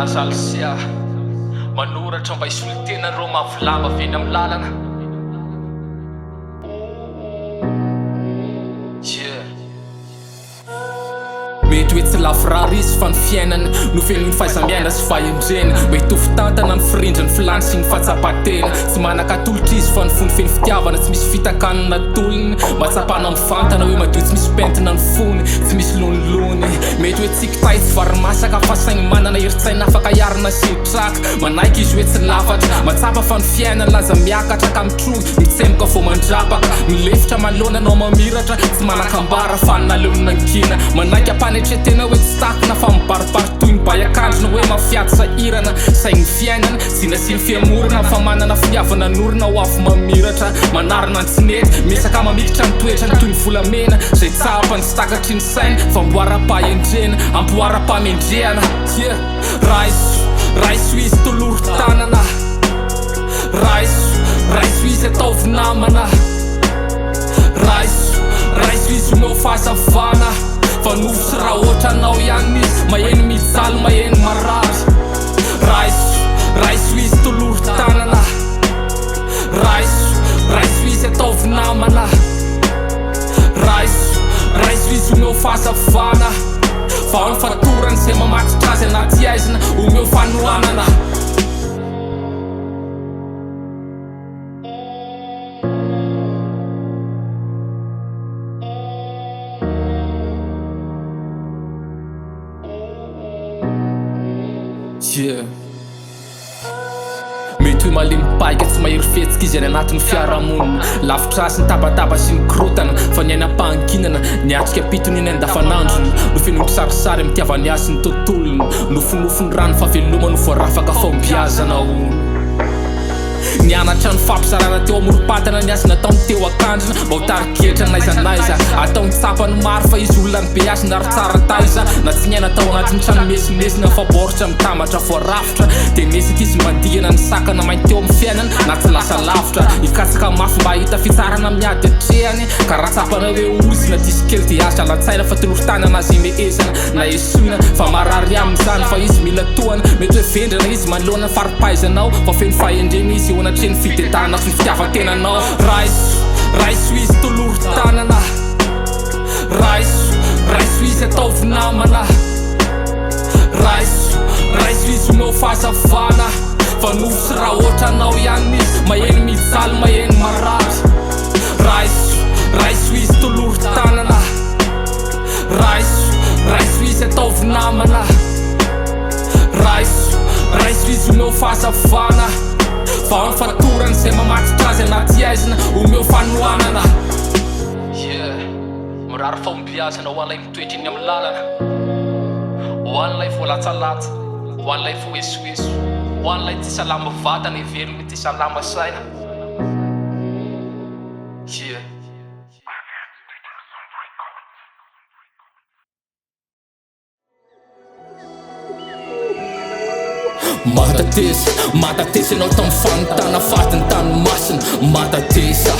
malaza ALSYA manoratra mba hisolo tena reo mavolava veny amin'ny lalana. Mety hoe tsy lavorary izy fa ny fiainany no fenony fahaizamiaina sy fahendreny mba hitovy tantana ny firindriny filany sy ny fahatsapatena tsy manakatolotra izy fa ny fony feny fitiavana tsy misy fitakanina tolony mahatsapana mivantana hoe madio tsy misy pentina ny fony tsy misy lonilony. Mety hoe tsikitay tsy varomasaka fa saigny manana heritsaina afaka hiarina sy traka manaiky izy hoe tsy lafatra matsapa fa ny fiainany laza miakatra ka mitrogy mitsemboka fo mandrapaka milefitra malona anao mamiratra tsy manakambara fa naleona ankina manaiky tena hoe tsy takina fa mibaribary ny baiakanjona hoe mafiaty sahirana saigny fiainana sinasiny fiamorana fa manana fitiavana norina ho avy mamiratra manarina ny tsinety mesaka mamikitra ny toetrany toy ny volamena zay tsapany sy takatry ny sainy fa mboara-pahendrena amboara-pamendreana. Raiso izy toloro tanana raiso izy ataovy namana raiso izy omeo fahazavana fa novo sy raha ohatra anao ihany izy maheno mijaly maheno marary. Raiso izy toloro tanana raiso izy ataovy namana raiso izy omeo fahazavana fa ao ny fatorany zay mamatitra azy anaty aizina omeo fanohanana. Mety hoe malemy paika tsy mahery fihetsika izy any anatin'ny fiarahamonina lavitra sy ny tabataba sy ny korotana fa ny ainam-pahankinana niatrika pitony eny andavanandrony no fenony sarisary amitiavany azy ny tontolony nofinofony rano fahaveloma no voarafaka fombiazana ono nianatra ny fampizarana teo amorom-patana ny azy nataony teo akandrina mba ho tariketra naizanaiza ataony tsapany maro fa izy olona ny be azy nary tsara taiza na tsy niaina tao anatin'ny trano mesimesina faboritra mitambatra voarafitra de mesaka izy mandihana ny sakana mainty teo amin'ny fiainana na tsy lasa lavitra hikatsaka mafy mba hita fitsarana miady atrehany ka raha tsapana hoe ozy na disy kely de asa latsaina fa tolorotany anazy mehezana na esoina fa marary amin'izany fa izy mila tohana mety hoe vendrana izy manoloana faripaizanao fa feno fahendrena izy eo anatreny fitetana sy ny fitiavan-tenanao. Raiso izy toloro tanana raiso izy ataovy namana raiso izy omeo fahazavana fa novo sy raha ohatra anao ihany izy maheno mijaly maheno marary. Raiso izy toloro tanana raiso izy ataovy namana raiso izy omeo fahazavana fa ao ny fatorany zay mamatitra azy anaty aizina omeo fanohanana. Mirary fahombiazana ho an'ilay mitoetra eny amin'ny lalana, ho an'ilay voalatsalatsa, ho an'ilay foesoeso, ho an'ilay ty salama vatana heveriny ty salama saina. Matatesa anao tamin'ny fanontana fatiny tanomasina matatesa